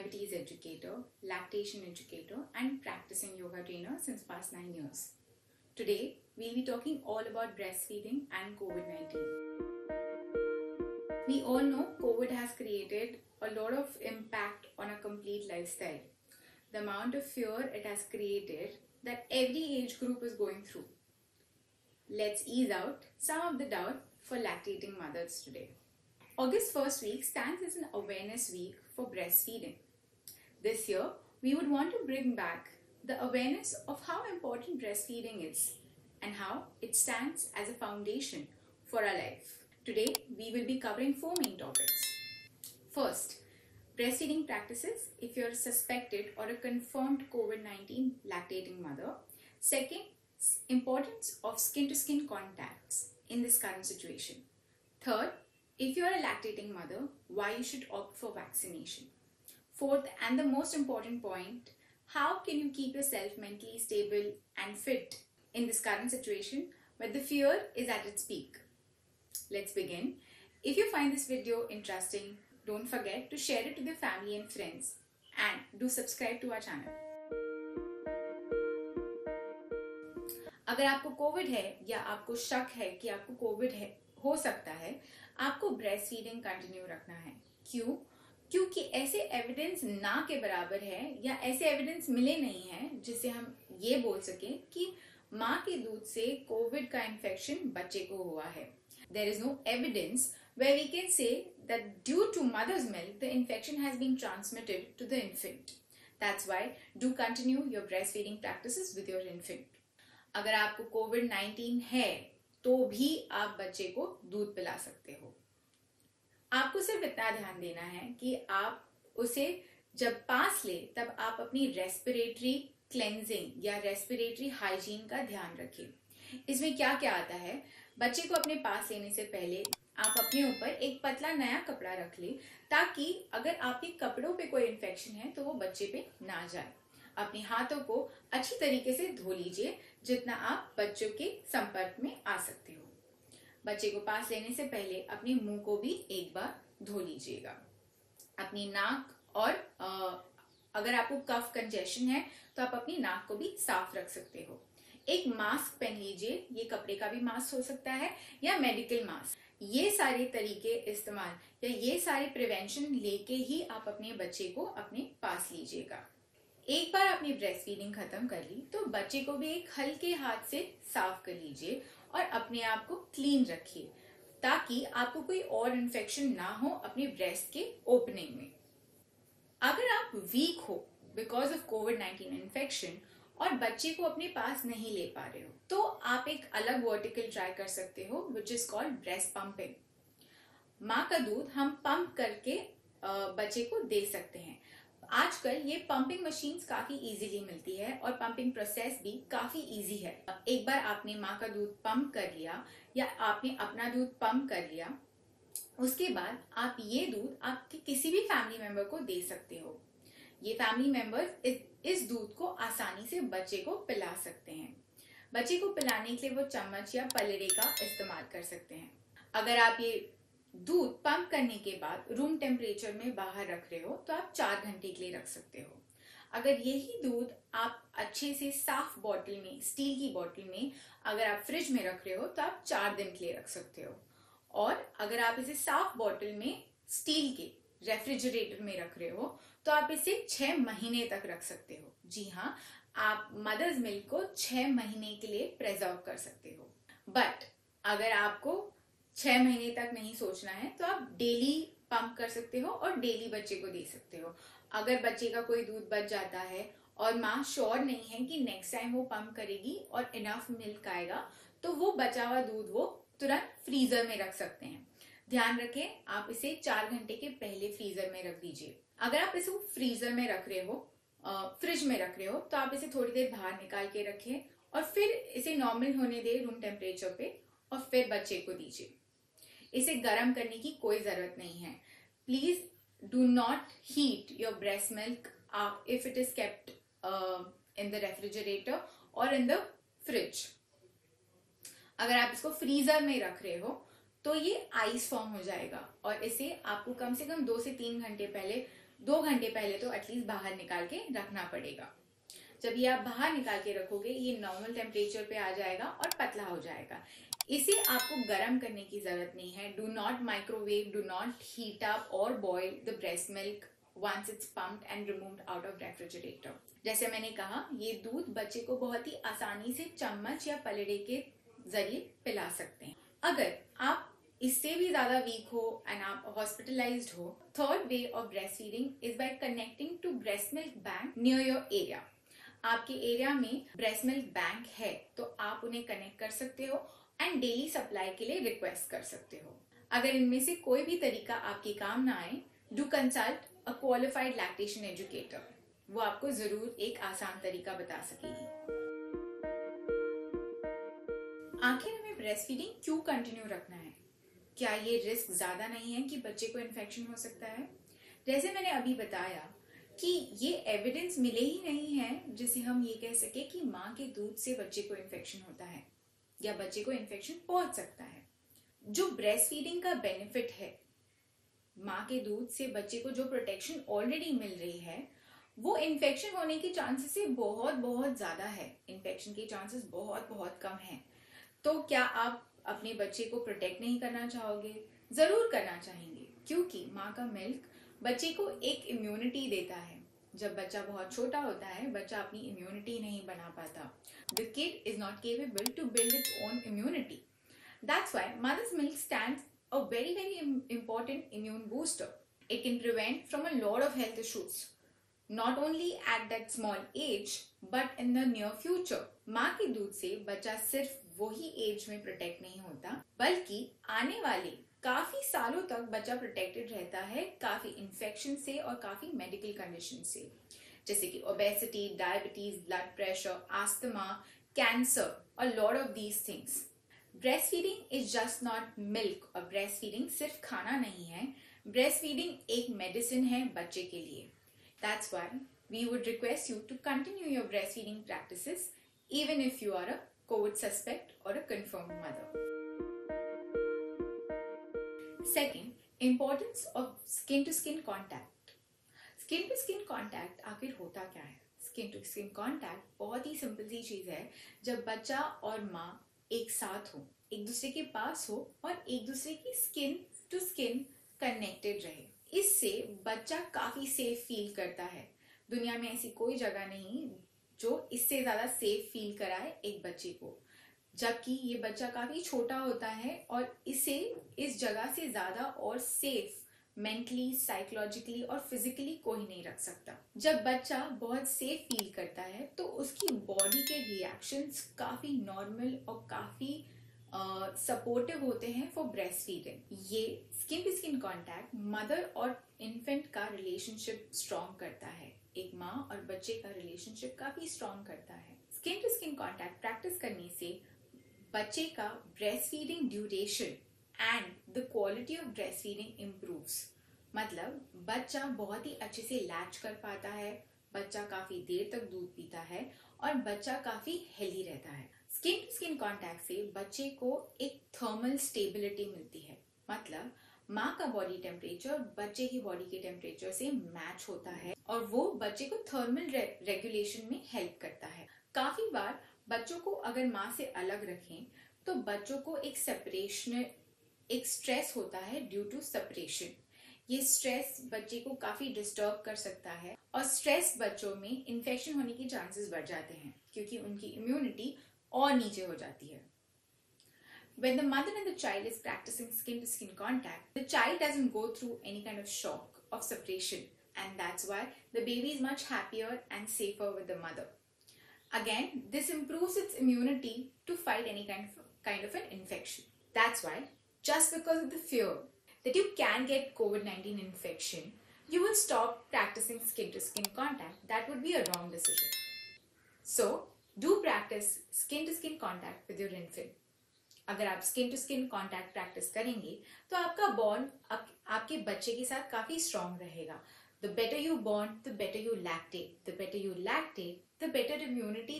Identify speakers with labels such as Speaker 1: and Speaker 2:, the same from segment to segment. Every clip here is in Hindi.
Speaker 1: diabetes educator, lactation educator, and practicing yoga trainer since past 9 years. Today, we'll be talking all about breastfeeding and COVID-19. We all know COVID has created a lot of impact on a complete lifestyle. The amount of fear it has created that every age group is going through. Let's ease out some of the doubt for lactating mothers today. August 1st week stands as an awareness week for breastfeeding. This year, we would want to bring back the awareness of how important breastfeeding is and how it stands as a foundation for our life. Today, we will be covering 4 main topics. First, breastfeeding practices if you're a suspected or a confirmed COVID-19 lactating mother. Second, importance of skin-to-skin contacts in this current situation. Third, if you're a lactating mother, why you should opt for vaccination. Fourth, and the most important point, how can you keep yourself mentally stable and fit in this current situation where the fear is at its peak. Let's begin. If you find this video interesting, don't forget to share it to your family and friends and do subscribe to our channel. अगर आपको कोविड है या आपको शक है कि आपको कोविड है हो सकता है, आपको ब्रेस्ट फीडिंग कंटिन्यू रखना है। क्यों? क्योंकि ऐसे एविडेंस ना के बराबर है या ऐसे एविडेंस मिले नहीं हैं जिससे हम ये बोल सकें कि माँ के दूध से कोविड का इन्फेक्शन बच्चे को हुआ है। There is no evidence where we can say that due to mother's milk, the infection has been transmitted to the infant. That's why do continue your breastfeeding practices with your infant. अगर आपको COVID-19 है तो भी आप बच्चे को दूध पिला सकते हो। आपको सिर्फ इतना ध्यान देना है कि आप उसे जब पास ले तब आप अपनी रेस्पिरेटरी क्लेंजिंग या रेस्पिरेटरी हाइजीन का ध्यान रखें। इसमें क्या क्या आता है, बच्चे को अपने पास लेने से पहले आप अपने ऊपर एक पतला नया कपड़ा रख ले ताकि अगर आपके कपड़ों पे कोई इन्फेक्शन है तो वो बच्चे पे ना जाए। अपने हाथों को अच्छी तरीके से धो लीजिए जितना आप बच्चों के संपर्क में आ सकते हो। बच्चे को पास लेने से पहले अपने मुंह को भी एक बार धो लीजिएगा। अपनी नाक और अगर आपको कफ कंजेशन है तो आप अपनी नाक को भी साफ रख सकते हो। एक मास्क पहन लीजिए, ये कपड़े का भी मास्क हो सकता है या मेडिकल मास्क। ये सारे तरीके इस्तेमाल या ये सारे प्रिवेंशन लेके ही आप अपने बच्चे को अपने पास लीजिएगा। एक बार आपने ब्रेस्ट फीडिंग खत्म कर ली तो बच्चे को भी एक हल्के हाथ से साफ कर लीजिए और अपने आप को क्लीन रखिए ताकि आपको कोई और इन्फेक्शन ना हो अपने ब्रेस्ट के ओपनिंग में। अगर आप वीक हो बिकॉज ऑफ कोविड-19 इन्फेक्शन और बच्चे को अपने पास नहीं ले पा रहे हो तो आप एक अलग वर्टिकल ट्राई कर सकते हो which is called breast pumping. माँ का दूध हम पंप करके बच्चे को दे सकते हैं। आजकल ये पंपिंग मशीन्स काफी इजीली मिलती है और पंपिंग प्रोसेस भी काफी इजी है। एक बार आपने माँ का दूध पंप कर लिया या आपने अपना दूध पंप कर लिया, उसके बाद आप ये दूध आपके किसी भी फैमिली मेंबर को दे सकते हो। ये फैमिली मेंबर्स इस दूध को आसानी से बच्चे को पिला सकते हैं। बच्चे को पिलाने के लिए वो चम्मच या पलेड़े का इस्तेमाल कर सकते हैं। अगर आप ये दूध पंप करने के बाद रूम टेम्परेचर में बाहर रख रहे हो तो आप 4 घंटे के लिए रख सकते हो। अगर यही दूध आप अच्छे से साफ बॉटल में, स्टील की बॉटल में अगर आप फ्रिज में रख रहे हो तो आप 4 दिन के लिए रख सकते हो। और अगर आप इसे साफ बॉटल में स्टील के रेफ्रिजरेटर में रख रहे हो तो आप इसे 6 महीने तक रख सकते हो। जी हाँ, आप मदर्स मिल्क को 6 महीने के लिए प्रिजर्व कर सकते हो। बट अगर आपको 6 महीने तक नहीं सोचना है तो आप डेली पंप कर सकते हो और डेली बच्चे को दे सकते हो। अगर बच्चे का कोई दूध बच जाता है और माँ श्योर नहीं है कि नेक्स्ट टाइम वो पंप करेगी और इनफ मिल्क आएगा तो वो बचा हुआ दूध वो तुरंत फ्रीजर में रख सकते हैं। ध्यान रखें, आप इसे 4 घंटे के पहले फ्रीजर में रख दीजिए। अगर आप इसे फ्रीजर में रख रहे हो, फ्रिज में रख रहे हो तो आप इसे थोड़ी देर बाहर निकाल के रखें और फिर इसे नॉर्मल होने दें रूम टेम्परेचर पे और फिर बच्चे को दीजिए। इसे गर्म करने की कोई जरूरत नहीं है। Please do not heat your breast milk if it is kept in the refrigerator और इन द फ्रिज। अगर आप इसको फ्रीजर में रख रहे हो तो ये आइस फॉर्म हो जाएगा और इसे आपको कम से कम 2 से 3 घंटे पहले 2 घंटे पहले तो एटलीस्ट बाहर निकाल के रखना पड़ेगा। जब ये आप बाहर निकाल के रखोगे ये नॉर्मल टेम्परेचर पे आ जाएगा और पतला हो जाएगा। इसे आपको गर्म करने की जरूरत नहीं है। Do not microwave, do not heat up और boil the breast milk once it's pumped and removed out of refrigerator। जैसे मैंने कहा, ये दूध बच्चे को बहुत ही आसानी से चम्मच या पलड़े के जरिए पिला सकते हैं। अगर आप इससे भी ज्यादा वीक हो एंड आप हॉस्पिटलाइज्ड हो, third way of breast feeding is by connecting to breast milk bank near your area. आपके एरिया में ब्रेस्ट मिल्क बैंक है तो आप उन्हें कनेक्ट कर सकते हो एंड डेली सप्लाई के लिए रिक्वेस्ट कर सकते हो। अगर इनमें से कोई भी तरीका आपके काम ना आए, do consult a qualified lactation educator. वो आपको जरूर एक आसान तरीका बता सकेगी। आखिर हमें ब्रेस्ट फीडिंग क्यों कंटिन्यू रखना है? क्या ये रिस्क ज्यादा नहीं है कि बच्चे को इन्फेक्शन हो सकता है? जैसे मैंने अभी बताया कि ये एविडेंस मिले ही नहीं है जिससे हम ये कह सके कि माँ के दूध से बच्चे को इन्फेक्शन होता है या बच्चे को इन्फेक्शन पहुंच सकता है। जो ब्रेस्ट फीडिंग का बेनिफिट है, माँ के दूध से बच्चे को जो प्रोटेक्शन ऑलरेडी मिल रही है, वो इन्फेक्शन होने के चांसेस से बहुत बहुत ज्यादा है। इन्फेक्शन के चांसेस बहुत बहुत कम हैं। तो क्या आप अपने बच्चे को प्रोटेक्ट नहीं करना चाहोगे? जरूर करना चाहेंगे, क्योंकि माँ का मिल्क बच्चे को एक इम्यूनिटी देता है। जब बच्चा बहुत छोटा होता है, बच्चा अपनी इम्यूनिटी नहीं बना पाता। The kid is not capable to build its own immunity. That's why mother's milk stands a very important immune booster. It can prevent from a lot of health issues, not only at that small age but in the near future. माँ के दूध से बच्चा सिर्फ वही एज में प्रोटेक्ट नहीं होता, बल्कि आने वाले काफी सालों तक बच्चा प्रोटेक्टेड रहता है काफी इन्फेक्शन से और काफी मेडिकल कंडीशन से, जैसे कि obesity, diabetes, blood pressure, asthma, cancer, a lot of these things. Breast feeding is just not milk, और ब्रेस्ट फीडिंग सिर्फ खाना नहीं है। ब्रेस्ट फीडिंग एक मेडिसिन है बच्चे के लिए। That's why we would request you to continue your breast feeding practices even if you are a COVID suspect और a confirmed mother. Second, importance of skin to skin contact. Skin to skin contact आखिर होता क्या है? स्किन टू स्किन कॉन्टैक्ट बहुत ही सिंपल सी चीज है। जब बच्चा और माँ एक साथ हो, एक दूसरे के पास हो और एक दूसरे की स्किन टू स्किन कनेक्टेड रहे, इससे बच्चा काफी सेफ फील करता है। दुनिया में ऐसी कोई जगह नहीं जो इससे ज्यादा सेफ फील कराए एक बच्चे को, जबकि ये बच्चा काफी छोटा होता है और इसे इस जगह से ज्यादा और सेफ मेंटली, साइकोलॉजिकली और फिजिकली कोई नहीं रख सकता। जब बच्चा बहुत सेफ फील करता है तो उसकी बॉडी के रिएक्शंस काफी नॉर्मल और काफी सपोर्टिव होते हैं फॉर ब्रेस्ट फीडिंग। ये skin to skin contact mother और इन्फेंट का रिलेशनशिप स्ट्रॉन्ग करता है। एक माँ और बच्चे का रिलेशनशिप काफी स्ट्रॉन्ग करता है। Skin to skin contact practice करने से बच्चे का breast feeding duration and the quality of breast feeding improves. मतलब बच्चा बहुत ही अच्छे से लैच कर पाता है, बच्चा काफी देर तक दूध पीता है और बच्चा काफी हेल्दी रहता है। स्किन टू स्किन कॉन्टैक्ट से बच्चे को एक थर्मल स्टेबिलिटी मिलती है। मतलब माँ का बॉडी टेम्परेचर बच्चे की बॉडी के टेम्परेचर से मैच होता है और वो बच्चे को थर्मल रेगुलेशन में हेल्प करता है। काफी बार बच्चों को अगर माँ से अलग रखें तो बच्चों को एक स्ट्रेस होता है ड्यू टू सेपरेशन। ये स्ट्रेस बच्चे को काफी डिस्टर्ब कर सकता है और स्ट्रेस बच्चों में इन्फेक्शन होने के चांसेस बढ़ जाते हैं क्योंकि उनकी इम्यूनिटी और नीचे हो जाती है। When the mother and the child is practicing skin to skin contact, the child doesn't go through any kind of shock of separation, and that's why the baby is much happier and safer with the mother. Again, this improves its immunity to fight any kind of an infection. That's why, just because of the fear that you can get COVID-19 infection, you will stop practicing skin to skin contact. That would be a wrong decision. So, do practice skin to skin contact with your infant. अगर आप skin to skin contact practice करेंगे तो आपका बॉन्ड आपके बच्चे के साथ काफी स्ट्रॉन्ग रहेगा। The better you bond, the better you lactate, the better you lactate, the better immunity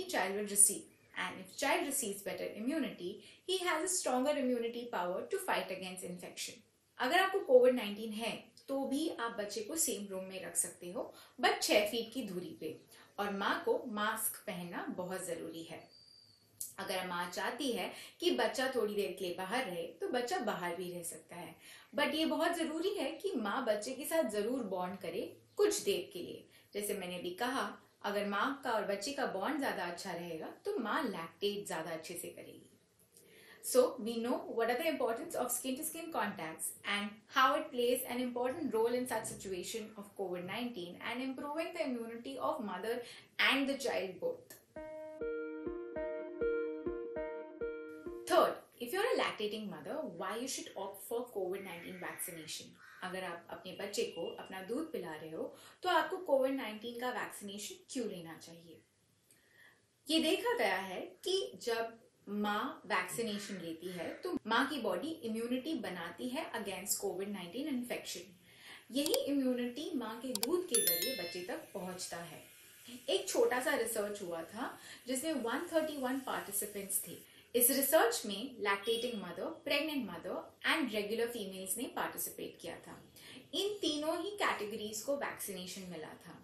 Speaker 1: child will receive. And if child receives better immunity, he has a stronger immunity power to fight against infection. अगर आपको COVID-19 है तो भी आप बच्चे को सेम रूम में रख सकते हो, बट 6 फीट की दूरी पे। और माँ को मास्क पहनना बहुत जरूरी है। अगर माँ चाहती है कि बच्चा थोड़ी देर के लिए बाहर रहे तो बच्चा बाहर भी रह सकता है, बट ये बहुत जरूरी है कि माँ बच्चे के साथ जरूर बॉन्ड करे कुछ देर के लिए। जैसे मैंने भी कहा, अगर माँ का और बच्चे का बॉन्ड ज्यादा अच्छा रहेगा तो माँ लैक्टेट ज्यादा अच्छे से करेगी। So we know what are the importance of skin to skin contacts and how it plays an important role in such situation of COVID-19 and improving the immunity of mother and the child both. Third, if you're a lactating mother, why you should opt for COVID-19 vaccination? अगर आप अपने बच्चे को अपना दूध पिला रहे हो तो आपको COVID-19 का वैक्सीनेशन क्यों लेना चाहिए? ये देखा गया है कि जब माँ वैक्सीनेशन लेती है तो माँ की बॉडी इम्यूनिटी बनाती है अगेंस्ट COVID-19 इन्फेक्शन। यही इम्यूनिटी माँ के दूध के जरिए बच्चे तक पहुंचता है। एक छोटा सा रिसर्च हुआ था जिसमें 131 पार्टिसिपेंट्स थे। इस रिसर्च में lactating mother, pregnant mother and regular females ने पार्टिसिपेट किया था। इन तीनों ही कैटेगरीज को वैक्सीनेशन मिला था।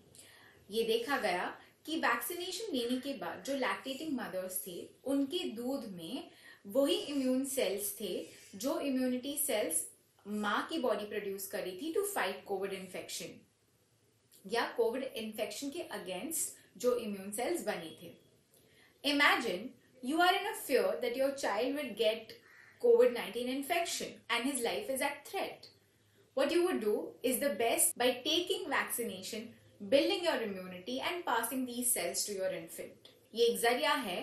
Speaker 1: ये देखा गया कि वैक्सीनेशन लेने के बाद जो लैक्टेटिंग मदर्स थे उनके दूध में वही इम्यून सेल्स थे जो इम्यूनिटी सेल्स माँ की बॉडी प्रोड्यूस कर रही थी टू फाइट कोविड इन्फेक्शन, या कोविड इन्फेक्शन के अगेंस्ट जो इम्यून सेल्स बने थे। Imagine you are in a fear that your child will get COVID-19 infection and his life is at threat. What you would do is the best by taking vaccination, building your immunity and passing these cells to your infant. ये एक जरिया है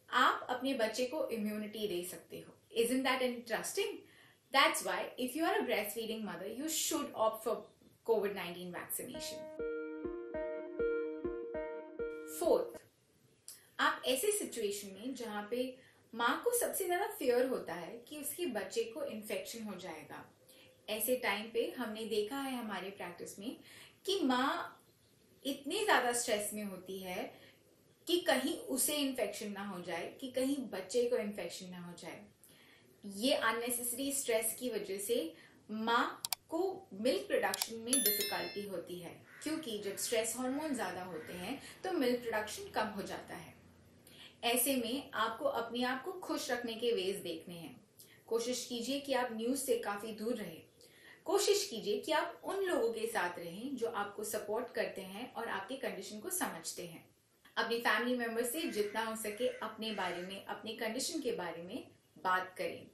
Speaker 1: आप अपने बच्चे को immunity दे सकते हो। Isn't that interesting? That's why if you are a breastfeeding mother, you should opt for COVID-19 vaccination. Fourth, आप ऐसे सिचुएशन में जहां पे माँ को सबसे ज्यादा फियर होता है कि उसके बच्चे को इन्फेक्शन हो जाएगा, ऐसे टाइम पे हमने देखा है हमारे प्रैक्टिस में कि माँ इतनी ज्यादा स्ट्रेस में होती है कि कहीं उसे इन्फेक्शन ना हो जाए, कि कहीं बच्चे को इन्फेक्शन ना हो जाए। ये अननेसेसरी स्ट्रेस की वजह से माँ को मिल्क प्रोडक्शन में डिफिकल्टी होती है, क्योंकि जब स्ट्रेस हार्मोन ज्यादा होते हैं तो मिल्क प्रोडक्शन कम हो जाता है। ऐसे में आपको अपने आप को खुश रखने के वेज देखने हैं। कोशिश कीजिए कि आप न्यूज से काफी दूर रहें। कोशिश कीजिए कि आप उन लोगों के साथ रहें जो आपको सपोर्ट करते हैं और आपकी कंडीशन को समझते हैं। अपनी फैमिली मेंबर से जितना हो सके अपने बारे में, अपनी कंडीशन के बारे में बात करें।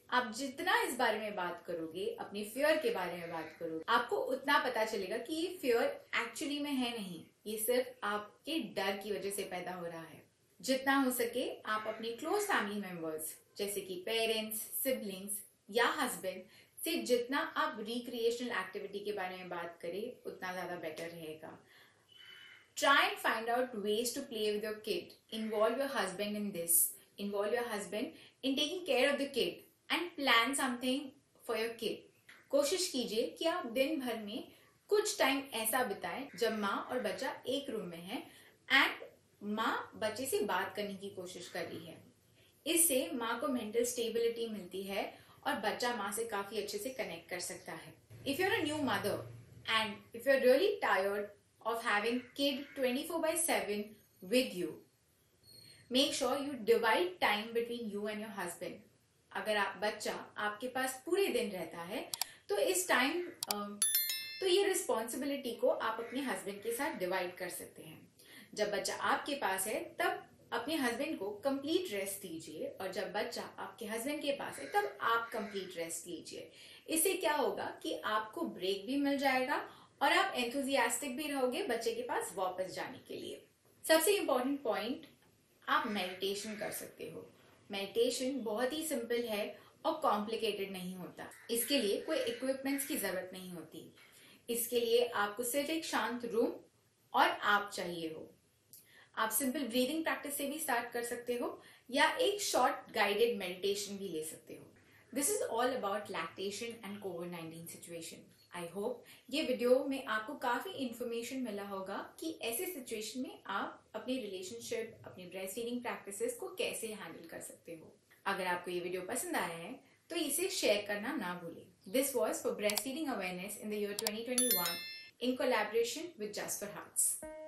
Speaker 1: आप जितना इस बारे में बात करोगे, अपनी फियर के बारे में बात करोगे, आपको उतना पता चलेगा कि ये फियर एक्चुअली में है नहीं, ये सिर्फ आपके डर की वजह से पैदा हो रहा है। जितना हो सके आप अपने क्लोज फैमिली मेंबर्स जैसे कि पेरेंट्स, सिबलिंग्स या हस्बैंड से जितना आप रिक्रिएशनल एक्टिविटी के बारे में बात करें उतना ज्यादा बेटर रहेगा। Try and find out ways to play with your kid. Involve your husband in this. Involve your husband in taking care of the kid and plan something for your kid. कोशिश कीजिए कि आप दिन भर में कुछ टाइम ऐसा बिताएं जब माँ और बच्चा एक रूम में है एंड माँ बच्चे से बात करने की कोशिश कर रही है। इससे माँ को मेंटल स्टेबिलिटी मिलती है और बच्चा माँ से काफी अच्छे से कनेक्ट कर सकता है। If you are a new mother and if you are really tired of having kid 24/7 with you, make sure you divide time between you and your husband. अगर आप बच्चा आपके पास पूरे दिन रहता है तो इस टाइम तो ये रिस्पॉन्सिबिलिटी को आप अपने हस्बैंड के साथ डिवाइड कर सकते हैं। जब बच्चा आपके पास है तब अपने हस्बैंड को कंप्लीट रेस्ट दीजिए और जब बच्चा आपके हस्बैंड के पास है तब आप कंप्लीट रेस्ट लीजिए। इससे क्या होगा कि आपको ब्रेक भी मिल जाएगा और आप एंथुजियास्टिक भी रहोगे बच्चे के पास वापस जाने के लिए। सबसे इम्पोर्टेंट पॉइंट, आप मेडिटेशन कर सकते हो। मेडिटेशन बहुत ही सिंपल है और कॉम्प्लिकेटेड नहीं होता। इसके लिए कोई इक्विपमेंट्स की जरूरत नहीं होती। इसके लिए आपको सिर्फ एक शांत रूम और आप चाहिए हो। आप सिंपल ब्रीदिंग प्रैक्टिस से भी स्टार्ट कर सकते हो या एक शॉर्ट गाइडेड मेडिटेशन भी ले सकते हो। This is all about lactation and covid situation. I hope ये वीडियो में आपको काफी इंफॉर्मेशन मिला होगा कि ऐसे सिचुएशन में आप अपनी रिलेशनशिप, अपनी ब्रेस्ट फीडिंग प्रैक्टिसेस को कैसे हैंडल कर सकते हो। अगर आपको ये वीडियो पसंद आया है तो इसे शेयर करना ना भूलें। This was for breast feeding awareness in the year 2021 in collaboration with Just for Hearts.